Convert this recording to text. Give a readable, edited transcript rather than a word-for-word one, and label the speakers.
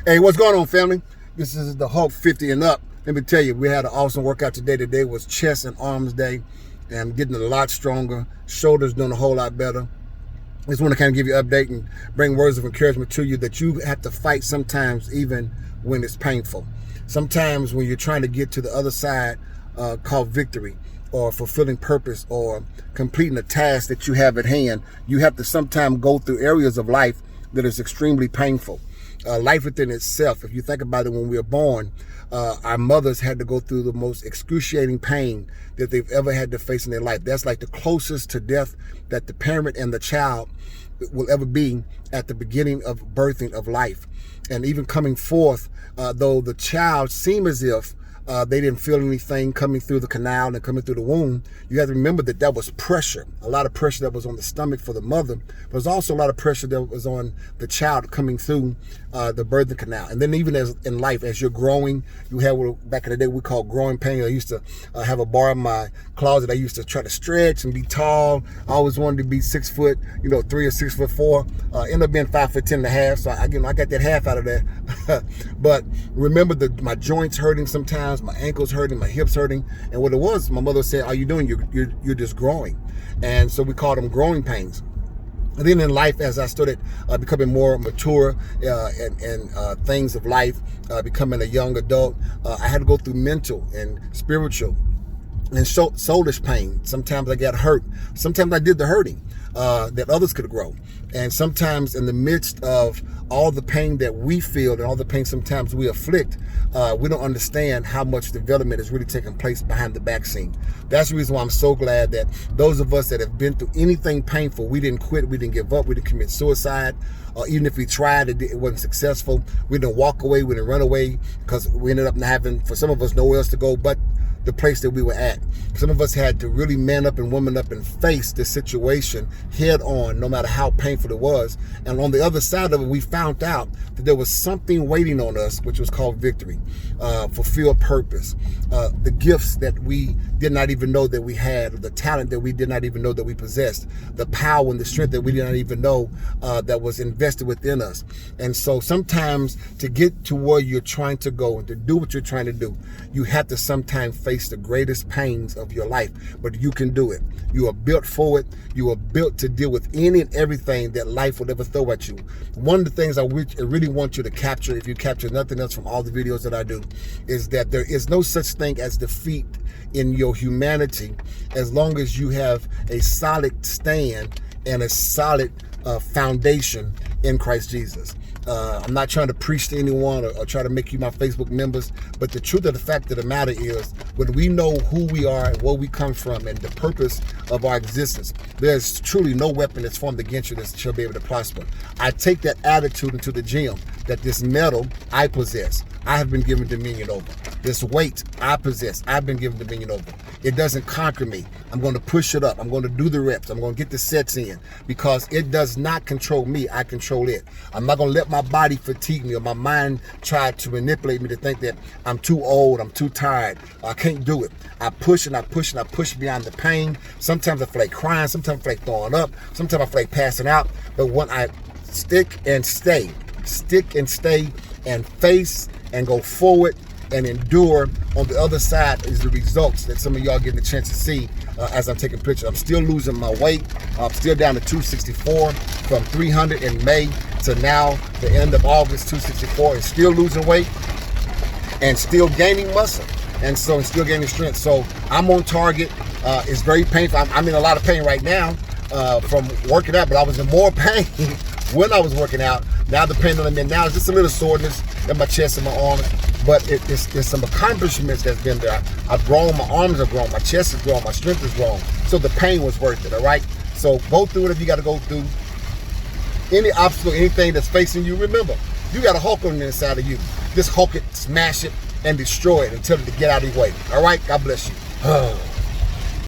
Speaker 1: Hey, what's going on, family? This is the Hulk 50 and up. Let me tell you, we had an awesome workout today. Today was chest and arms day, and I'm getting a lot stronger. Shoulders doing a whole lot better. I just want to kind of give you an update and bring words of encouragement to you that you have to fight sometimes, even when it's painful. Sometimes when you're trying to get to the other side, called victory, or fulfilling purpose, or completing a task that you have at hand, you have to sometimes go through areas of life that is extremely painful. Life within itself, if you think about it, when we were born, our mothers had to go through the most excruciating pain that they've ever had to face in their life. That's like the closest to death that the parent and the child will ever be at the beginning of birthing of life. And even coming forth, though the child seemed as if they didn't feel anything coming through the canal and coming through the womb, you have to remember that that was pressure. A lot of pressure that was on the stomach for the mother, but there's also a lot of pressure that was on the child coming through the birthing canal. And then even as in life, as you're growing, you have what back in the day we call growing pain. I used to have a bar in my closet. I used to try to stretch and be tall. I always wanted to be 6 foot, 3 or 6'4". Ended up being 5'10" and a half. So I got that half out of that. But remember my joints hurting sometimes, my ankles hurting, my hips hurting. And what it was, my mother said, "All you doing, you're just growing." And so we called them growing pains. And then in life, as I started becoming more mature and things of life, becoming a young adult, I had to go through mental and spiritual and soulish pain. Sometimes I got hurt. Sometimes I did the hurting that others could grow. And sometimes in the midst of all the pain that we feel and all the pain sometimes we afflict, we don't understand how much development is really taking place behind the back scene. That's the reason why I'm so glad that those of us that have been through anything painful, we didn't quit, we didn't give up, we didn't commit suicide. Even if we tried, it wasn't successful. We didn't walk away, we didn't run away, because we ended up not having, for some of us, nowhere else to go but the place that we were at. Some of us had to really man up and woman up and face the situation head on, no matter how painful it was. And on the other side of it, we found out that there was something waiting on us, which was called victory, fulfilled purpose, the gifts that we did not even know that we had, the talent that we did not even know that we possessed, the power and the strength that we did not even know that was invested within us. And so sometimes to get to where you're trying to go and to do what you're trying to do, you have to sometimes face the greatest pains of your life, but you can do it. You are built for it. You are built to deal with any and everything that life will ever throw at you. One of the things I really want you to capture, if you capture nothing else from all the videos that I do, is that there is no such thing as defeat in your humanity as long as you have a solid stand and a solid foundation in Christ Jesus. I'm not trying to preach to anyone or try to make you my Facebook members, but the truth of the fact of the matter is, when we know who we are and where we come from and the purpose of our existence, there's truly no weapon that's formed against you that shall be able to prosper. I take that attitude into the gym, that this metal I possess, I have been given dominion over. This weight I possess, I've been given dominion over. It doesn't conquer me. I'm going to push it up. I'm going to do the reps. I'm going to get the sets in, because it does not control me. I control it. I'm not going to let my body fatigue me or my mind try to manipulate me to think that I'm too old, I'm too tired, I can't do it. I push and I push and I push beyond the pain. Sometimes I feel like crying. Sometimes I feel like throwing up. Sometimes I feel like passing out. But when I stick and stay and face and go forward and endure, on the other side is the results that some of y'all getting a chance to see as I'm taking pictures. I'm still losing my weight. I'm still down to 264 from 300 in May to now the end of August, 264, and still losing weight and still gaining muscle, and so still gaining strength. So I'm on target. It's very painful. I'm in a lot of pain right now from working out, but I was in more pain when I was working out. Now the pain that I'm in now is just a little soreness in my chest and my arms, but there's some accomplishments that's been there. I've grown, my arms have grown, my chest has grown, my strength has grown. So the pain was worth it, all right? So go through it if you got to go through. Any obstacle, anything that's facing you, remember, you got a Hulk on the inside of you. Just Hulk it, smash it, and destroy it and tell it to get out of your way. All right? God bless you.